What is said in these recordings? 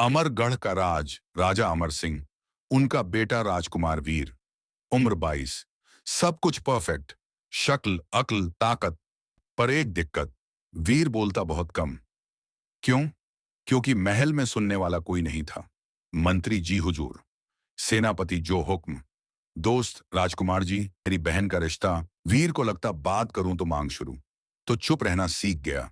अमरगढ़ का राजा अमर सिंह, उनका बेटा राजकुमार वीर, उम्र 22, सब कुछ परफेक्ट, शक्ल अक्ल ताकत। पर एक दिक्कत, वीर बोलता बहुत कम। क्यों? क्योंकि महल में सुनने वाला कोई नहीं था। मंत्री जी हुजूर, सेनापति जो हुक्म, दोस्त राजकुमार जी, मेरी बहन का रिश्ता। वीर को लगता बात करूं तो मांग शुरू, तो चुप रहना सीख गया।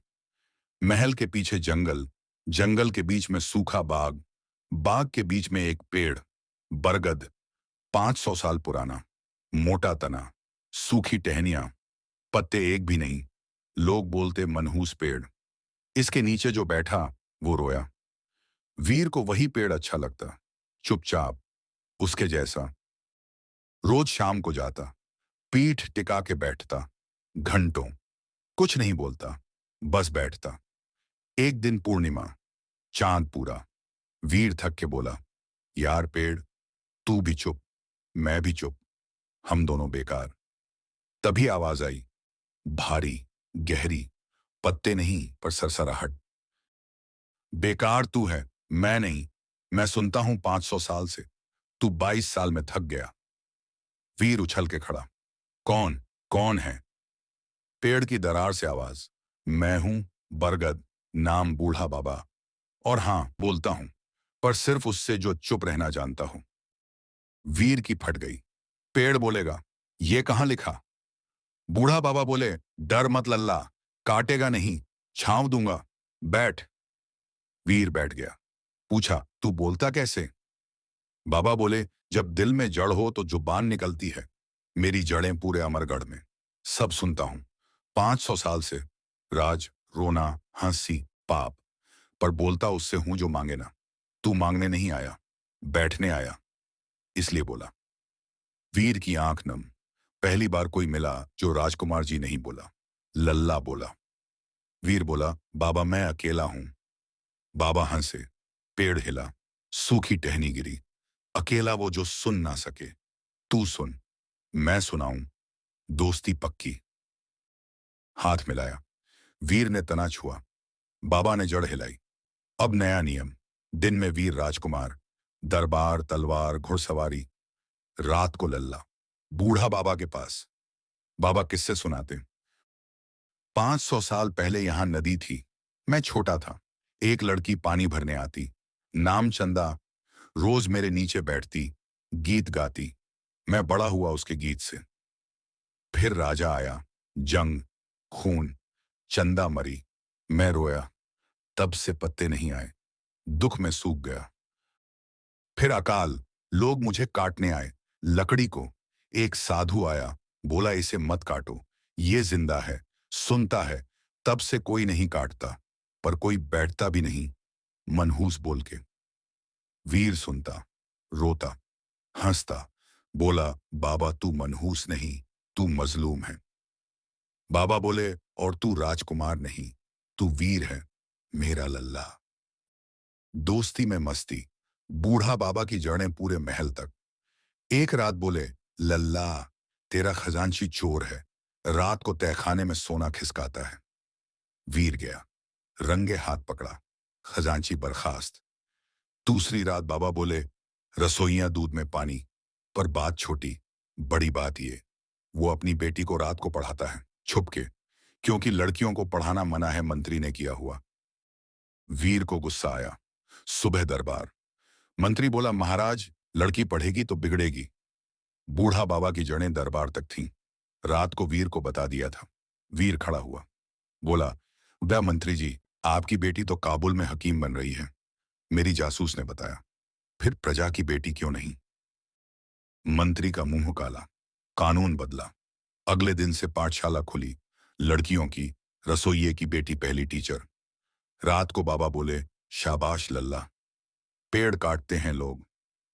महल के पीछे जंगल, जंगल के बीच में सूखा बाग, बाग के बीच में एक पेड़, बरगद, 500 साल पुराना, मोटा तना, सूखी टहनियां, पत्ते एक भी नहीं। लोग बोलते मनहूस पेड़। इसके नीचे जो बैठा वो रोया। वीर को वही पेड़ अच्छा लगता, चुपचाप, उसके जैसा। रोज शाम को जाता, पीठ टिका के बैठता, घंटों, कुछ नहीं बोलता, बस बैठता। एक दिन पूर्णिमा, चांद पूरा। वीर थक के बोला, यार पेड़, तू भी चुप, मैं भी चुप, हम दोनों बेकार। तभी आवाज आई, भारी, गहरी, पत्ते नहीं पर सरसराहट। बेकार तू है, मैं नहीं। मैं सुनता हूं 500 साल से, तू 22 साल में थक गया। वीर उछल के खड़ा। कौन? कौन है? पेड़ की दरार से आवाज, मैं हूं बरगद, नाम बूढ़ा बाबा। और हां, बोलता हूं, पर सिर्फ उससे जो चुप रहना जानता हूं। वीर की फट गई। पेड़ बोलेगा, ये कहां लिखा? बूढ़ा बाबा बोले, डर मत लल्ला, काटेगा नहीं, छांव दूंगा, बैठ। वीर बैठ गया। पूछा, तू बोलता कैसे? बाबा बोले, जब दिल में जड़ हो तो जुबान निकलती है। मेरी जड़ें पूरे अमरगढ़ में, सब सुनता हूं, 500 साल से। राज, रोना, हंसी, पाप, पर बोलता उससे हूं जो मांगे ना। तू मांगने नहीं आया, बैठने आया, इसलिए बोला। वीर की आंख नम। पहली बार कोई मिला जो राजकुमार जी नहीं बोला, लल्ला बोला। वीर बोला, बाबा मैं अकेला हूं। बाबा हंसे। पेड़ हिला, सूखी टहनी गिरी। अकेला वो जो सुन ना सके। तू सुन, मैं सुनाऊं, दोस्ती पक्की। हाथ मिलाया, वीर ने तना छुआ, बाबा ने जड़ हिलाई। अब नया नियम, दिन में वीर राजकुमार, दरबार, तलवार, घुड़सवारी। रात को लल्ला, बूढ़ा बाबा के पास। बाबा किससे सुनाते। 500 साल पहले यहां नदी थी, मैं छोटा था। एक लड़की पानी भरने आती, नाम चंदा, रोज मेरे नीचे बैठती, गीत गाती। मैं बड़ा हुआ उसके गीत से। फिर राजा आया, जंग, खून, चंदा मरी, मैं रोया। तब से पत्ते नहीं आए, दुख में सूख गया। फिर अकाल, लोग मुझे काटने आए, लकड़ी को। एक साधु आया, बोला इसे मत काटो, ये जिंदा है, सुनता है। तब से कोई नहीं काटता, पर कोई बैठता भी नहीं, मनहूस बोल के। वीर सुनता, रोता, हंसता, बोला, बाबा तू मनहूस नहीं, तू मजलूम है। बाबा बोले, और तू राजकुमार नहीं, तू वीर है, मेरा लल्ला। दोस्ती में मस्ती, बूढ़ा बाबा की जड़ें पूरे महल तक। एक रात बोले, लल्ला तेरा खजांची चोर है, रात को तहखाने में सोना खिसकाता है। वीर गया, रंगे हाथ पकड़ा, खजांची बर्खास्त। दूसरी रात बाबा बोले, रसोइयां दूध में पानी। पर बात छोटी, बड़ी बात ये, वो अपनी बेटी को रात को पढ़ाता है, छुप के, क्योंकि लड़कियों को पढ़ाना मना है, मंत्री ने किया हुआ। वीर को गुस्सा आया। सुबह दरबार, मंत्री बोला, महाराज लड़की पढ़ेगी तो बिगड़ेगी। बूढ़ा बाबा की जड़ें दरबार तक थीं। रात को वीर को बता दिया था। वीर खड़ा हुआ, बोला, वह मंत्री जी, आपकी बेटी तो काबुल में हकीम बन रही है, मेरी जासूस ने बताया। फिर प्रजा की बेटी क्यों नहीं? मंत्री का मुंह काला। कानून बदला। अगले दिन से पाठशाला खुली, लड़कियों की, रसोइये की बेटी पहली टीचर। रात को बाबा बोले, शाबाश लल्ला, पेड़ काटते हैं लोग,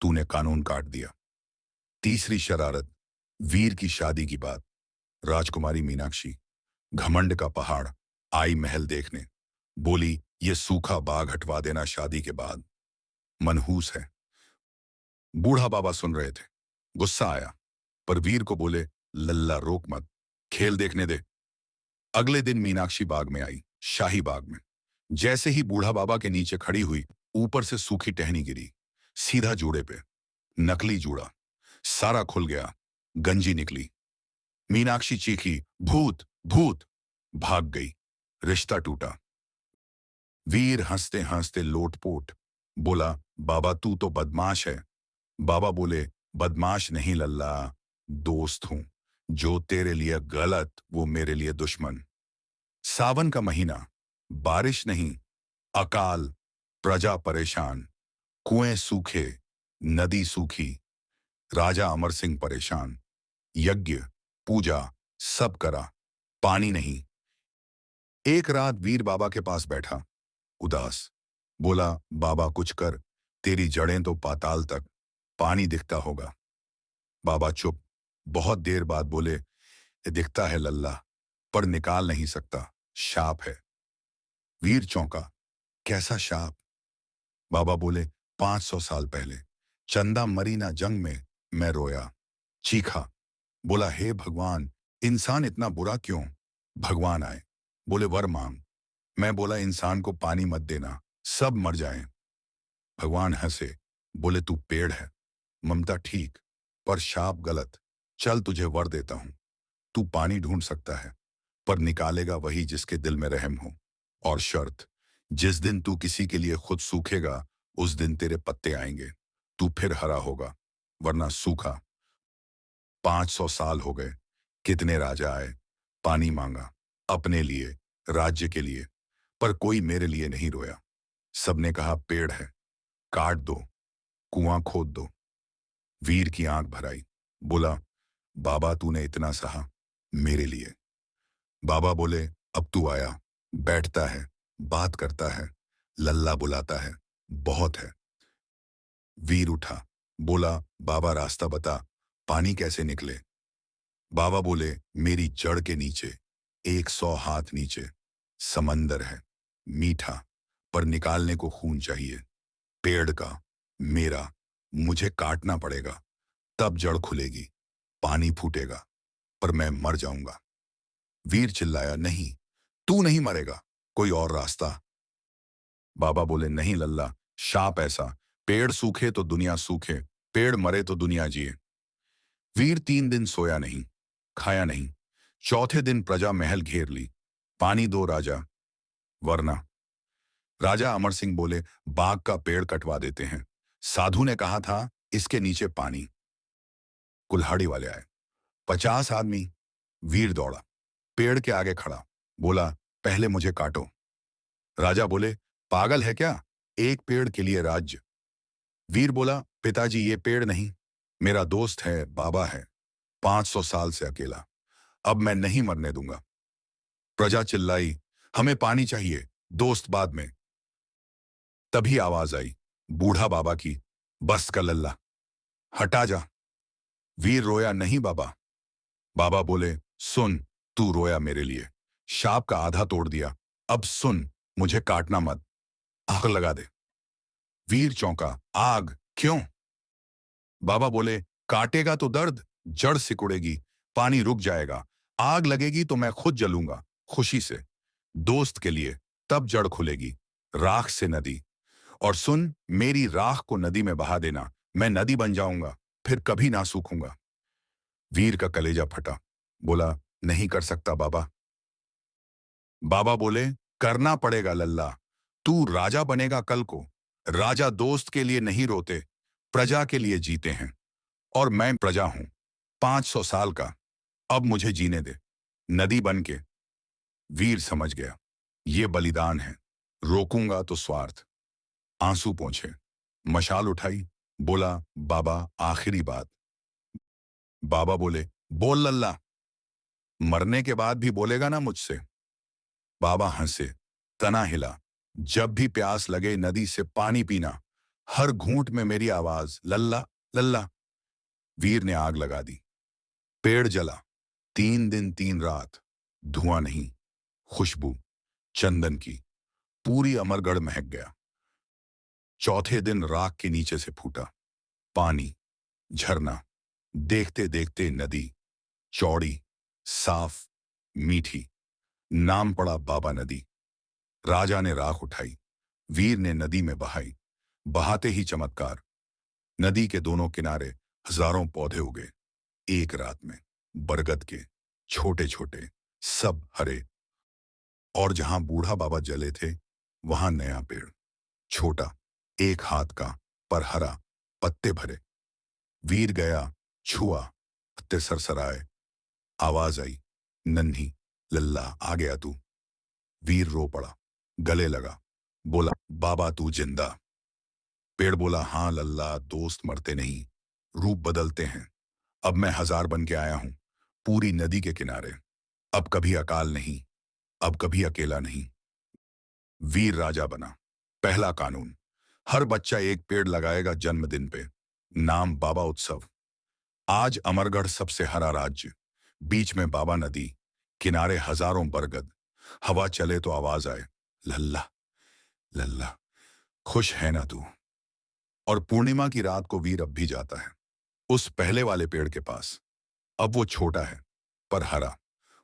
तूने कानून काट दिया। तीसरी शरारत, वीर की शादी की बात। राजकुमारी मीनाक्षी, घमंड का पहाड़, आई महल देखने। बोली, ये सूखा बाग हटवा देना शादी के बाद, मनहूस है। बूढ़ा बाबा सुन रहे थे, गुस्सा आया, पर वीर को बोले, लल्ला रोक मत, खेल देखने दे। अगले दिन मीनाक्षी बाग में आई, शाही बाग में। जैसे ही बूढ़ा बाबा के नीचे खड़ी हुई, ऊपर से सूखी टहनी गिरी, सीधा जूड़े पे। नकली जूड़ा। सारा खुल गया। गंजी निकली। मीनाक्षी चीखी, भूत भूत। भाग गई। रिश्ता टूटा। वीर हंसते हंसते लोटपोट बोला, बाबा तू तो बदमाश है। बाबा बोले, बदमाश नहीं लल्ला, दोस्त हूं। जो तेरे लिए गलत वो मेरे लिए दुश्मन। सावन का महीना। बारिश नहीं, अकाल। प्रजा परेशान। कुएं सूखे। नदी सूखी। राजा अमर सिंह परेशान। यज्ञ, पूजा, सब करा, पानी नहीं। एक रात वीर बाबा के पास बैठा, उदास। बोला, बाबा कुछ कर, तेरी जड़ें तो पाताल तक, पानी दिखता होगा। बाबा चुप। बहुत देर बाद बोले, "ये दिखता है लल्ला, पर निकाल नहीं सकता, शाप है।" वीर चौंका। कैसा शाप? बाबा बोले, 500 साल पहले चंदा मरी ना जंग में, मैं रोया, चीखा। बोला, हे भगवान, इंसान इतना बुरा क्यों? भगवान आए। बोले, वर मांग। मैं बोला, इंसान को पानी मत देना, सब मर जाएं। भगवान हंसे। बोले, तू पेड़ है, ममता ठीक, पर शाप गलत। चल तुझे वर देता हूं। तू पानी ढूंढ सकता है, पर निकालेगा वही जिसके दिल में रहम हो। और शर्त, जिस दिन तू किसी के लिए खुद सूखेगा, उस दिन तेरे पत्ते आएंगे, तू फिर हरा होगा, वरना सूखा। 500 साल हो गए। कितने राजा आए, पानी मांगा, अपने लिए, राज्य के लिए, पर कोई मेरे लिए नहीं रोया। सबने कहा, पेड़ है, काट दो, कुआं खोद दो। वीर की आंख भर आई। बोला, बाबा तूने इतना सहा, मेरे लिए। बाबा बोले, अब तू आया, बैठता है, बात करता है, लल्ला बुलाता है, बहुत है। वीर उठा। बोला, बाबा रास्ता बता, पानी कैसे निकले? बाबा बोले, मेरी जड़ के नीचे, 100 हाथ नीचे, समंदर है, मीठा, पर निकालने को खून चाहिए। पेड़ का, मेरा, मुझे काटना पड़ेगा, तब जड़ खुलेगी, पानी फूटेगा, पर मैं मर जाऊंगा। वीर चिल्लाया, नहीं, तू नहीं मरेगा, कोई और रास्ता। बाबा बोले, नहीं लल्ला, शाप ऐसा, पेड़ सूखे तो दुनिया सूखे, पेड़ मरे तो दुनिया जिए। वीर 3 दिन सोया नहीं, खाया नहीं। चौथे दिन प्रजा महल घेर ली। पानी दो राजा, वरना। राजा अमर सिंह बोले, बाग का पेड़ कटवा देते हैं, साधु ने कहा था इसके नीचे पानी। कुल्हाड़ी वाले आए। 50 आदमी। वीर दौड़ा, पेड़ के आगे खड़ा। बोला, पहले मुझे काटो। राजा बोले, पागल है क्या, एक पेड़ के लिए राज्य। वीर बोला, पिताजी ये पेड़ नहीं, मेरा दोस्त है, बाबा है, 500 साल से अकेला, अब मैं नहीं मरने दूंगा। प्रजा चिल्लाई, हमें पानी चाहिए, दोस्त बाद में। तभी आवाज आई, बूढ़ा बाबा की, बस कर लल्ला, हटा जा। वीर रोया, नहीं बाबा। बाबा बोले, सुन, तू रोया मेरे लिए, शाप का आधा तोड़ दिया, अब सुन, मुझे काटना मत, आग लगा दे। वीर चौंका, आग क्यों? बाबा बोले, काटेगा तो दर्द, जड़ सिकुड़ेगी, पानी रुक जाएगा, आग लगेगी तो मैं खुद जलूंगा, खुशी से, दोस्त के लिए, तब जड़ खुलेगी, राख से नदी। और सुन, मेरी राख को नदी में बहा देना, मैं नदी बन जाऊंगा, फिर कभी ना सूखूंगा। वीर का कलेजा फटा। बोला, नहीं कर सकता बाबा। बाबा बोले, करना पड़ेगा लल्ला, तू राजा बनेगा कल को। राजा दोस्त के लिए नहीं रोते, प्रजा के लिए जीते हैं, और मैं प्रजा हूं, 500 साल का, अब मुझे जीने दे, नदी बन के। वीर समझ गया, ये बलिदान है, रोकूंगा तो स्वार्थ। आंसू पोंछे, मशाल उठाई। बोला, बाबा आखिरी बात। बाबा बोले, बोल लल्ला, मरने के बाद भी बोलेगा ना मुझसे? बाबा हंसे, तना हिला, जब भी प्यास लगे नदी से पानी पीना, हर घूंट में मेरी आवाज, लल्ला लल्ला। वीर ने आग लगा दी। पेड़ जला। 3 दिन 3 रात। धुआं नहीं, खुशबू, चंदन की। पूरी अमरगढ़ महक गया। चौथे दिन राख के नीचे से फूटा पानी, झरना। देखते देखते नदी, चौड़ी, साफ, मीठी। नाम पड़ा बाबा नदी। राजा ने राख उठाई, वीर ने नदी में बहाई। बहाते ही चमत्कार। नदी के दोनों किनारे हजारों पौधे उगे एक रात में। बरगद के छोटे छोटे, सब हरे। और जहां बूढ़ा बाबा जले थे, वहां नया पेड़, छोटा, एक हाथ का, पर हरा, पत्ते भरे। वीर गया, छुआ, पत्ते सरसराए। आवाज आई, नन्ही, लल्ला आ गया तू। वीर रो पड़ा, गले लगा, बोला, बाबा तू जिंदा। पेड़ बोला, हाँ लल्ला, दोस्त मरते नहीं, रूप बदलते हैं। अब मैं 1000 बन के आया हूं, पूरी नदी के किनारे। अब कभी अकाल नहीं, अब कभी अकेला नहीं। वीर राजा बना। पहला कानून, हर बच्चा एक पेड़ लगाएगा जन्मदिन पे। नाम बाबा उत्सव। आज अमरगढ़ सबसे हरा राज्य। बीच में बाबा नदी, किनारे हजारों बरगद। हवा चले तो आवाज आए, लल्ला, लल्ला, खुश है ना तू। और पूर्णिमा की रात को वीर अब भी जाता है उस पहले वाले पेड़ के पास। अब वो छोटा है, पर हरा।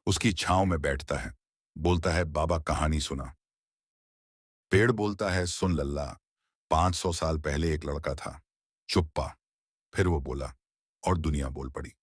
उसकी छांव में बैठता है, बोलता है, बाबा कहानी सुना। पेड़ बोलता है, सुन लल्ला, 500 साल पहले एक लड़का था, चुप्पा। फिर वो बोला, और दुनिया बोल पड़ी।